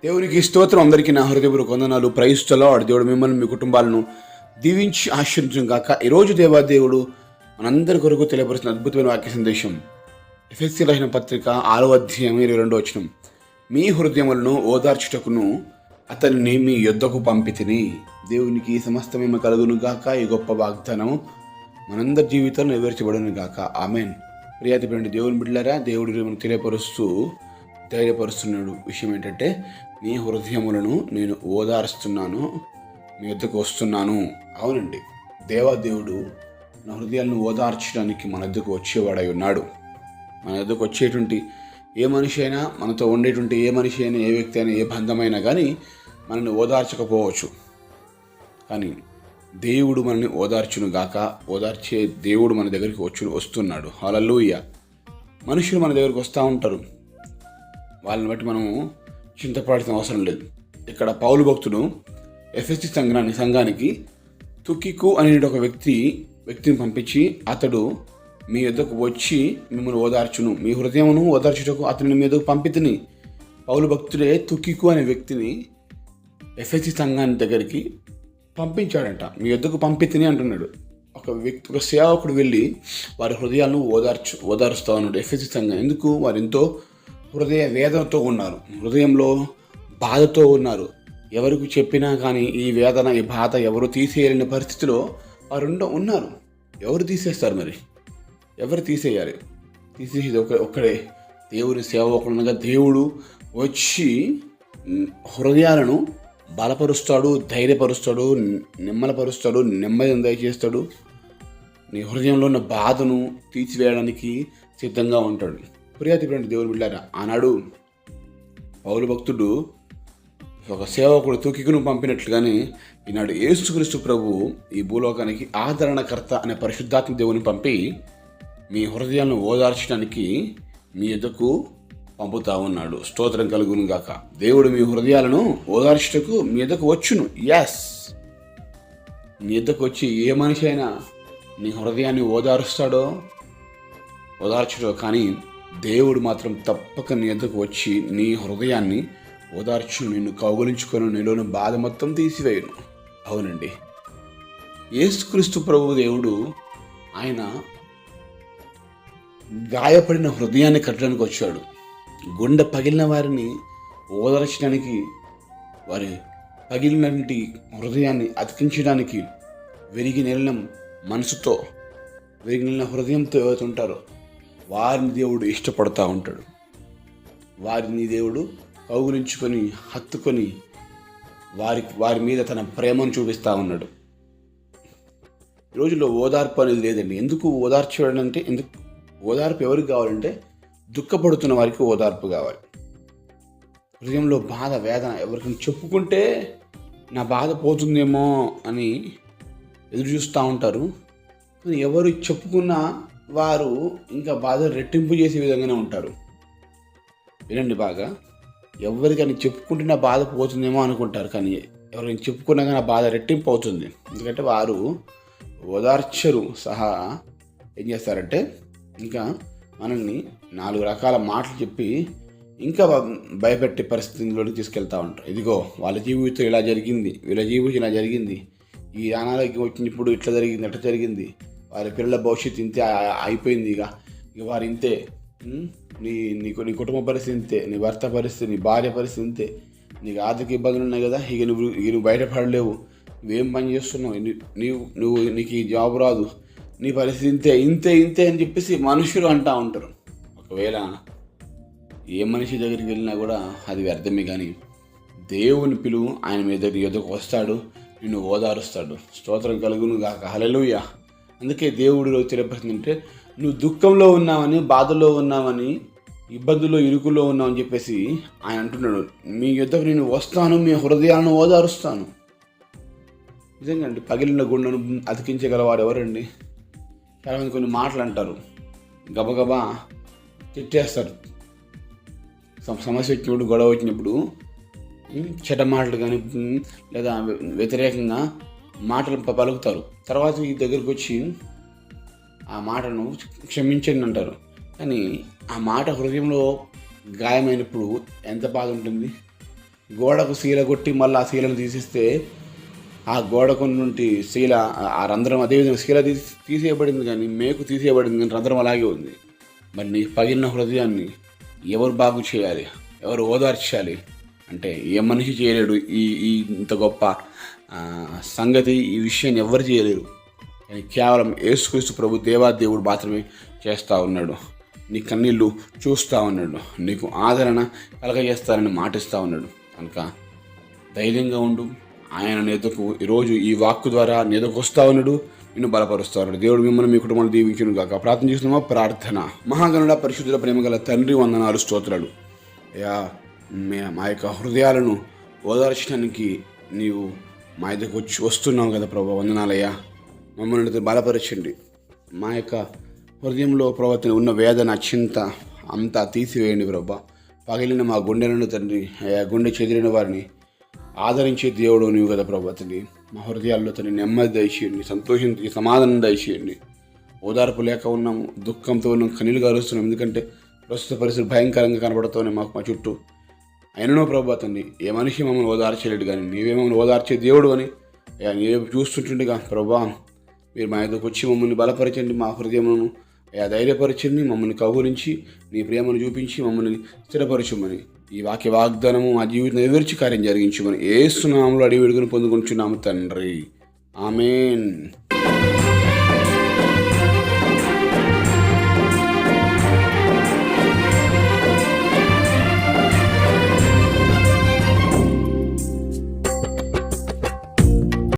దేవునికి స్తోత్రం. అందరికీ నా హృదయపూర్వక వందనాలు. Praise the Lord. దేవుడు మిమ్మల్ని మీ కుటుంబాలను దీవించి ఆశీర్వదించును గాక. ఈరోజు దేవాదేవుడు మనందరి కొరకు తెలియపరుస్తున్న అద్భుతమైన వాక్య సందేశం ఎఫెసీయులకు రాసిన పత్రిక 6వ అధ్యాయం 22వ వచనం. మీ హృదయములను ఓదార్చుటకును అతనిని మీ యొద్దకు పంపితిని. దేవునికి సమస్తమేమ కలుగును గాక. ఈ గొప్ప వాగ్దానము మనందరి జీవితంలో నెరవేర్చబడును గాక. ఆమేన్. ప్రియాతి దేవుని బిడ్డలారా, దేవుడు తెలియపరుస్తూ ధైర్యపరుస్తున్నాడు. విషయం ఏంటంటే, మీ హృదయములను నేను ఓదారుస్తున్నాను, మీ వద్దకు వస్తున్నాను. అవునండి, దేవాదేవుడు మన హృదయాలను ఓదార్చడానికి మన వద్దకు వచ్చేవాడై ఉన్నాడు. మన వద్దకు వచ్చేటువంటి ఏ మనిషి అయినా, మనతో ఉండేటువంటి ఏ మనిషి అయినా, ఏ వ్యక్తి అయినా, ఏ బంధమైనా కానీ మనల్ని ఓదార్చకపోవచ్చు. కానీ దేవుడు మనల్ని ఓదార్చును గాక. ఓదార్చే దేవుడు మన దగ్గరికి వస్తున్నాడు. హల్లెలూయా. మనుషులు మన దగ్గరికి వస్తూ ఉంటారు. వాళ్ళని బట్టి మనము చింతపడాల్సిన అవసరం లేదు. ఇక్కడ పౌలు భక్తుడు ఎఫెసీ సంఘానికి తుకికు అనే ఒక వ్యక్తిని పంపించి, అతడు మీ యొద్దకు వచ్చి మిమ్మల్ని ఓదార్చును, మీ హృదయమును ఓదార్చుటకు అతని మీ యొద్దకు పంపితిని. పౌలు భక్తుడే తుకికు అనే వ్యక్తిని ఎఫెసీ సంఘాన్ని దగ్గరికి పంపించాడంట. మీ యొద్దకు పంపితిని అంటున్నాడు. ఒక సేవకుడు వెళ్ళి వారి హృదయాలను ఓదారుస్తూ ఉన్నాడు ఎఫెసీ సంఘం. ఎందుకు? వారు ఎంతో హృదయ వేదనతో ఉన్నారు, హృదయంలో బాధతో ఉన్నారు. ఎవరికి చెప్పినా కానీ ఈ వేదన, ఈ బాధ ఎవరు తీసేయలేని పరిస్థితిలో వారు ఉన్నారు. ఎవరు తీసేస్తారు? మరి ఎవరు తీసేయాలి? తీసేసేది ఒక్కడే దేవుని సేవకుడుగా. దేవుడు వచ్చి హృదయాలను బలపరుస్తాడు, ధైర్యపరుస్తాడు, నిమ్మలపరుస్తాడు, నెమ్మదిని దయచేస్తాడు. నీ హృదయంలో ఉన్న బాధను తీసివేయడానికి సిద్ధంగా ఉంటాడు. ప్రియాతి దేవుని బిడ్డారా, ఆనాడు పౌలు భక్తుడు ఒక సేవకుడు తుకికును పంపినట్లుగానే ఈనాడు యేసుక్రీస్తు ప్రభు ఈ భూలోకానికి ఆదరణకర్త అనే పరిశుద్ధాత్మ దేవుని పంపి మీ హృదయాలను ఓదార్చడానికి మీ యొద్దకు పంపుతా ఉన్నాడు. స్తోత్రం కలుగును గాక. దేవుడు మీ హృదయాలను ఓదార్చుటకు మీ యొద్దకు వచ్చును. ఎస్, మీ యొద్దకు వచ్చి ఏ మనిషి అయినా నీ హృదయాన్ని ఓదార్చుడో, కానీ దేవుడు మాత్రం తప్పక నీ యొద్దకు వచ్చి నీ హృదయాన్ని ఓదార్చు, నిన్ను కౌగులించుకొని నీలోని బాధ మొత్తం తీసివేయును. అవునండి, యేసుక్రీస్తు ప్రభు దేవుడు ఆయన గాయపడిన హృదయాన్ని కట్టడానికి వచ్చాడు. గుండె పగిలిన వారిని ఓదార్చడానికి, వారి పగిలినటువంటి హృదయాన్ని అతికించడానికి, విరిగి నెలిన మనసుతో, విరిగి నెలిన హృదయంతో ఎవరైతే ఉంటారో వారిని దేవుడు ఇష్టపడుతూ ఉంటాడు. వారిని దేవుడు కౌగులించుకొని, హత్తుకొని వారి మీద తన ప్రేమను చూపిస్తూ ఉన్నాడు. ఈ రోజుల్లో ఓదార్పు అనేది లేదండి. ఎందుకు ఓదార్చడం అంటే, ఓదార్పు ఎవరికి కావాలంటే దుఃఖపడుతున్న వారికి ఓదార్పు కావాలి. హృదయంలో బాధ, వేదన ఎవరికైనా చెప్పుకుంటే నా బాధ పోతుందేమో అని ఎదురు చూస్తూ ఉంటారు. కానీ ఎవరు చెప్పుకున్నా వారు ఇంకా బాధ రెట్టింపు చేసే విధంగానే ఉంటారు. వినండి బాగా, ఎవరికైనా చెప్పుకుంటే నా బాధ పోతుందేమో అనుకుంటారు, కానీ ఎవరికైనా చెప్పుకున్నా కానీ ఆ బాధ రెట్టింపు అవుతుంది. ఎందుకంటే వారు ఓదార్చరు. సహా ఏం చేస్తారంటే, ఇంకా మనల్ని 4 రకాల మాటలు చెప్పి ఇంకా భయపెట్టే పరిస్థితిలోకి తీసుకెళ్తూ ఉంటారు. ఇదిగో వాళ్ళ జీవితం ఇలా జరిగింది, వీళ్ళ జీవితం ఇలా జరిగింది, ఈ అనారోగ్యం వచ్చినప్పుడు ఇట్లా జరిగింది, అట్లా జరిగింది, వారి పిల్లల భవిష్యత్తు ఇంతే అయిపోయింది, ఇక వారు ఇంతే, నీ కుటుంబ పరిస్థితి ఇంతే, నీ భర్త పరిస్థితి, నీ భార్య పరిస్థితి ఇంతే, నీకు ఆర్థిక ఇబ్బందులు ఉన్నాయి కదా, ఇక నువ్వు బయటపడలేవు, నువ్వేం పని చేస్తున్నావు, నీకు ఈ జాబ్ రాదు, నీ పరిస్థితి ఇంతే ఇంతే ఇంతే అని చెప్పేసి మనుషులు అంటూ ఉంటారు. ఒకవేళ ఏ మనిషి దగ్గరికి వెళ్ళినా కూడా అది వ్యర్థమే. కానీ దేవుని పిలువు, ఆయన మీ ఎదురుకు వస్తాడు, నిన్ను ఓదారుస్తాడు. స్తోత్రం కలుగును గాక. హల్లెలూయా. అందుకే దేవుడిలో తెలియపరుస్తుందంటే, నువ్వు దుఃఖంలో ఉన్నావని, బాధలో ఉన్నావని, ఇబ్బందుల్లో, ఇరుకుల్లో ఉన్నావని చెప్పేసి ఆయన అంటున్నాడు, మీ యొద్దకు నేను వస్తాను, మీ హృదయాలను ఓదారుస్తాను. నిజంగా అండి, పగిలిన గుండెను అతికించగలవారు ఎవరండి? చాలామంది కొన్ని మాటలు అంటారు, గబగబా తిట్టేస్తారు. సమస్య వచ్చినప్పుడు, గొడవ వచ్చినప్పుడు చెడ్డ మాటలు కానీ లేదా వ్యతిరేకంగా మాటలు పలుకుతారు. తర్వాత ఈ దగ్గరికి వచ్చి ఆ మాటను క్షమించండి అంటారు. కానీ ఆ మాట హృదయంలో గాయమైనప్పుడు ఎంత బాధ ఉంటుంది. గోడకు శీల కొట్టి మళ్ళీ ఆ శీలను తీసిస్తే ఆ గోడకు నుండి శీల ఆ రంధ్రం అదేవిధంగా శీల తీసేయబడింది, కానీ మేకు తీసేయబడింది, కానీ రంధ్రం అలాగే ఉంది. మరి నీ పగిలిన హృదయాన్ని ఎవరు బాగు చేయాలి, ఎవరు ఓదార్చాలి అంటే ఏ మనిషి చేయలేడు. ఈ ఈ ఇంత గొప్ప సంగతి, ఈ విషయాన్ని ఎవరు చేయలేరు. కానీ కేవలం యేసుక్రీస్తు ప్రభు దేవాదేవుడు మాత్రమే చేస్తూ ఉన్నాడు. నీ కన్నీళ్ళు చూస్తూ ఉన్నాడు, నీకు ఆదరణ కలగజేస్తానని మాటిస్తూ ఉన్నాడు. కనుక ధైర్యంగా ఉండు. ఆయన నీకు ఈరోజు ఈ వాక్కు ద్వారా నీకు వస్తూ ఉన్నాడు, నిన్ను బలపరుస్తూ ఉన్నాడు. దేవుడు మిమ్మల్ని మీ కుటుంబాన్ని దీవించును గాక. ప్రార్థన చేస్తున్నామా? ప్రార్థన. మహాగణుడ పరిశుద్ధుల ప్రేమగల తండ్రి, వందనాలు, స్తోత్రాలు అయ్యా. మా యొక్క హృదయాలను ఓదార్చడానికి నీవు మా దగ్గరకు వస్తున్నావు కదా ప్రభా, వందనాలయ్యా. మమ్మల్ని బలపరచండి. మా యొక్క హృదయంలో ప్రభావం ఉన్న వేదన, చింత అంతా తీసివేయండి ప్రభా. పగిలిన మా గుండెలను తండ్రి, గుండె చెదిరిన వారిని ఆదరించే దేవుడు నీవు కదా ప్రభాతండి. మా హృదయాల్లో తండ్రి నెమ్మది దయచేయండి, సంతోషం, సమాధానం దయచేయండి. ఓదార్పు లేక ఉన్నాము, దుఃఖంతో ఉన్నాం, కన్నీళ్ళు గారుస్తున్నాం. ఎందుకంటే ప్రస్తుత పరిస్థితులు భయంకరంగా కనబడుతున్నాయి మాకు మా చుట్టూ. అయిననో ప్రభాతండి, ఏ మనిషి మమ్మల్ని ఓదార్చలేడు, కానీ నీవే మమ్మల్ని ఓదార్చే దేవుడు అని నీవే చూస్తుంటుండగా ప్రభా, మీరు మా దగ్గరకు వచ్చి మమ్మల్ని బలపరచండి. మా హృదయమును ధైర్యపరచండి. మమ్మల్ని కౌగులించి నీ ప్రేమను చూపించి మమ్మల్ని స్థిరపరచమని, ఈ వాక్య వాగ్దానము మా జీవితం నెరవేర్చి కార్యం జరిగించమని యేసు నామములో అడిగి వేడుకొని పొందుకుంటున్నాము తండ్రి. ఆమేన్.